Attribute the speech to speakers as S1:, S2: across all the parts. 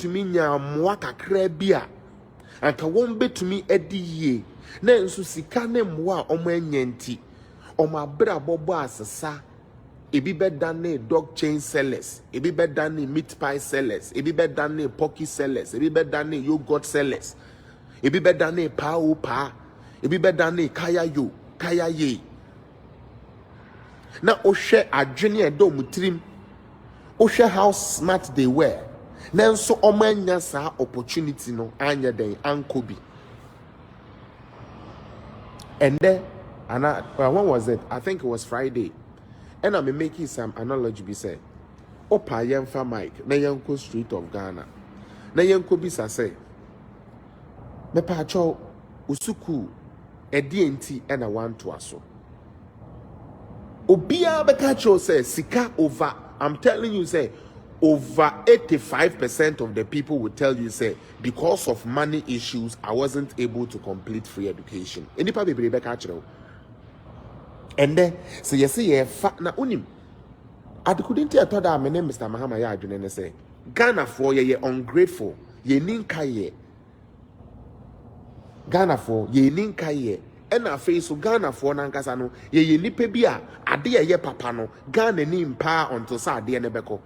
S1: betumi nya mmoa kakra bi a anka won betumi edi yie na nso sika ne mmoa omo anyanti omo abra bobo asesa ebi bedane dog chain sellers, ebi bedane meat pie sellers, ebi bedane pocky sellers, ebi bedane yogurt sellers, ebi bedane pao pa, ebi bedane kaya yo, kaya ye. Na ohwe adwene edo mutrim, ohwe how smart they were. Na nso omo anya saa opportunity no anya den ankobi. And then, when was it? I think it was Friday. And I'm making some analogy. Be say, Opa yemfa Mike, na yenko street of Ghana. Na yenko bisa say, me pacho usuku DNT and a one to aso. Obia bekacho say sika over. I'm telling you, say over 85% of the people will tell you, say, because of money issues, I wasn't able to complete free education. Any people be bekacho. And then, so you see, na unim. I couldn't tell that my name Mr. Mahama ya adwene say Ghana for ye ungrateful, ye ninka ye. Ghana for ye ninka ye. And na face so Ghana for nankasa no ye nipa bi a ade ye papa no Ghana ni mpa until sa ade ne beko.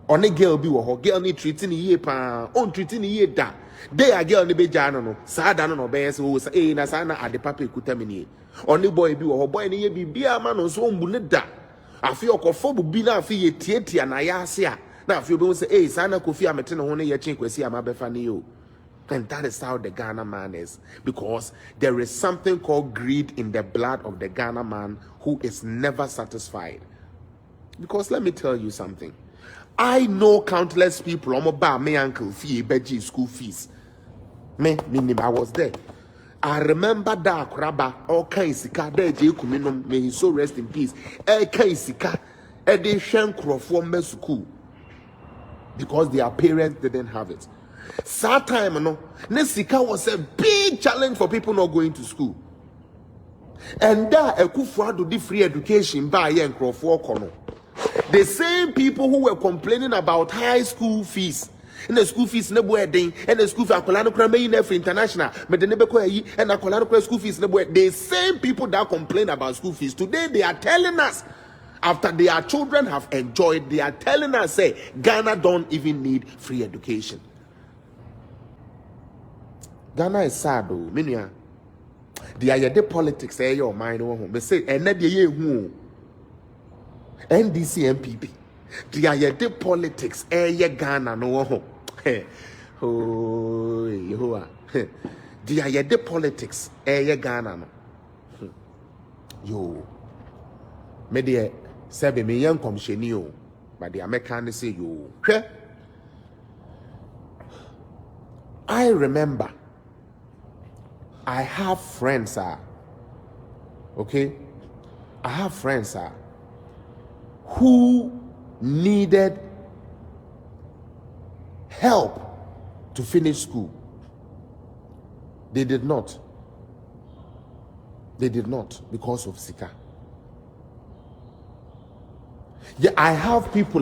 S1: One girl bi wo ho girl ni treating ye pa on treating ye da. They a girl ni be jano no sa da no be so say na sa na ade papa ekuta me ni. Only boy bi wo boy ne ye bibia ma no so mbu ne da afi okofo bu bi na afi ye tietia na ya ase a na afi obi say eh sana kofi amete ne ho ne ye chen kwasi ama befa ne yo. And that is how the Ghana man is, because there is something called greed in the blood of the Ghana man who is never satisfied. Because let me tell you something, I know countless people omo me uncle fee beji school fees me I was there. I remember that Kraba, all kinds sika, there Kuminum, may he so rest in peace. Kinds sika, they shank from school because their parents didn't have it. Sad time, no, Nesika was a big challenge for people not going to school. And that a kufa do the free education by yen kono. The same people who were complaining about high school fees. And the school fees never wedding, and the school for Akolano Krame for international, but the never and Akolano school fees never. The same people that complain about school fees today, they are telling us after their children have enjoyed, they are telling us say Ghana don't even need free education. Ghana is sad though, minia. They are the politics say your mind home. They say and that ye who NDC MPP. They are the politics ye Ghana no home. Oh, Yehovah. They are the politics ye Ghana no. Yo. Me de sebe me yan komsheni yo. But the American say yo. I remember I have friends, okay? I have friends, who needed help to finish school. They did not. They did not because of Sika. Yeah, I have people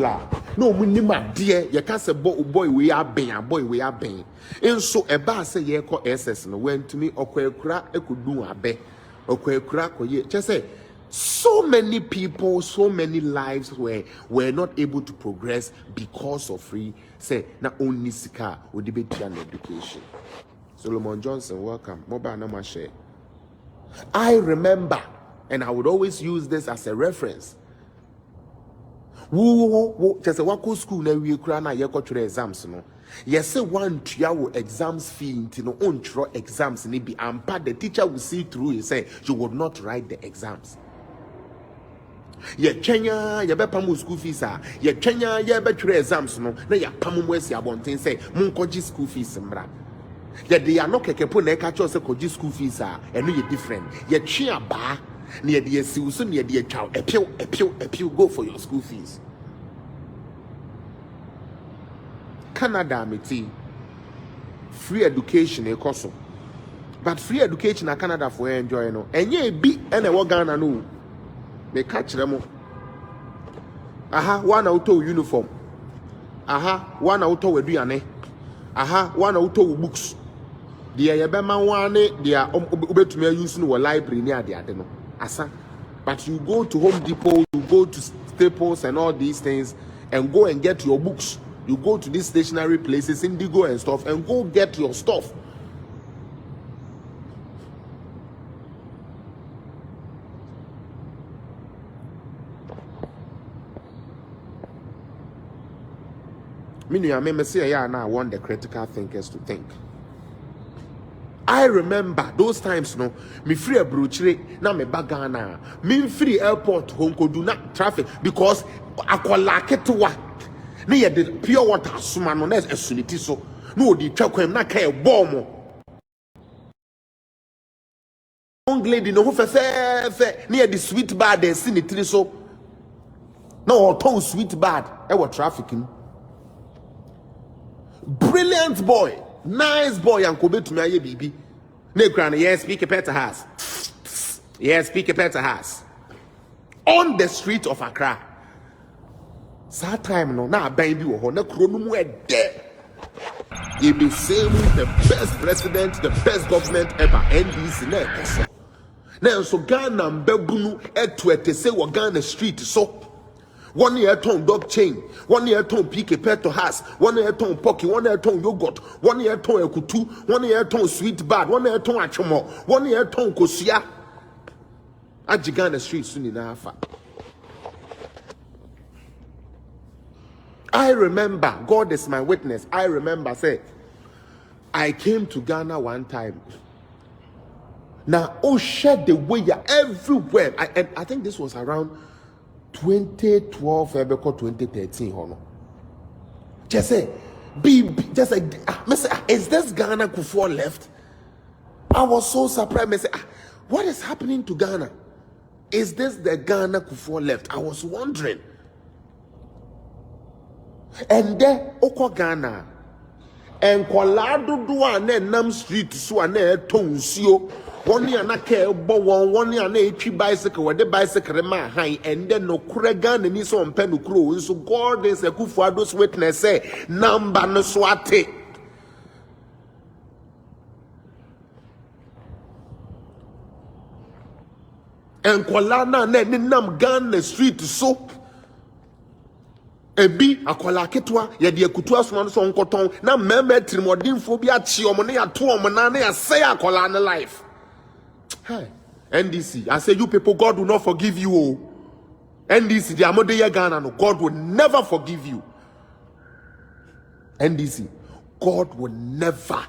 S1: no minima dear you can't say boy we are being boy we are being and so a bar say ye call SS no went to me okwa e could do abe okwa ko ye just say so many people, so many lives were not able to progress because of free say not only Sika or debate and education. Solomon Johnson, welcome. Mobile number share. I remember, and I would always use this as a reference. Just a wako school na we kura na ye go exams no. Yes, say one tuawo exams fee into no own exams ni be ampa the teacher will see through you say you would not write the exams. Ye Kenya ye be pamu school fees ye Kenya ye be three exams no na ya pamu wesi abonten say mun koji school fees mra. Ye they are not kekepo na ka cho say koji school fees eno ye different. Ye twe aba near the so near the child appeal go for your school fees. Canada meti free education e koso. But free education in Canada for enjoy no. Enye bi ene wo Ghana no. Me catch them. Aha, one auto uniform. aha one auto weduane aha one auto books the yebema one dia obetumi use no library ni ade no asa. But you go to Home Depot, you go to Staples and all these things and go and get your books. You go to these stationery places, Indigo and stuff, and go get your stuff. Meaning, I say, yeah, now I want the critical thinkers to think. I remember those times, no, me free a brochure, na me bagana, me free airport, home could do not traffic because I call like it to what near the pure water, suman on as a solity so no, the truck him not care bomb. Young lady, no, fair near the sweet bad, they seen it so no, ton sweet bad, I was trafficking. Brilliant boy. Nice boy, and Kobe to my baby. Negran, yes, speak a better house. Yes, speak a better house. On the street of Accra. Sad time, no, now, baby, or no, chronom were dead. You be saying the best president, the best government ever. NDC next. Now, so Ghana, Mbebunu, Etwete, say, we're Ghana street, so. 1 year ton dog chain, 1 year ton pique peto has, 1 year ton pocky, 1 year ton yogurt, 1 year ton ekutu, 1 year ton sweet bad, 1 year ton achomo, 1 year ton kosia. Ajigana street soon enough. I remember, God is my witness. I remember, say, I came to Ghana one time. Now, oh, shed the way everywhere. And I think this was around 2012, 2013, or no. Just say, is this Ghana Kufuor left? I was so surprised. I say, what is happening to Ghana? Is this the Ghana Kufuor left? I was wondering. And then, Oko Ghana, and Kolado Duane Nam Street, so a ne tonsio. 1 year na care bo 1 year na echi bicycle where the bicycle ma high and then no Kuregan and so on pen crow. So God is a Kufuor's witness say number no swate. And Kualana ne nam Ghana street soap. Ebi akwala ketwa ye de akutu asoma so nkoton na meme trimodin phobia chi omo ne ya to omo na na ya say akwala na life. Hey, NDC, I say you people, God will not forgive you. Oh. NDC, the Amodeya Ghana, no, God will never forgive you. NDC, God will never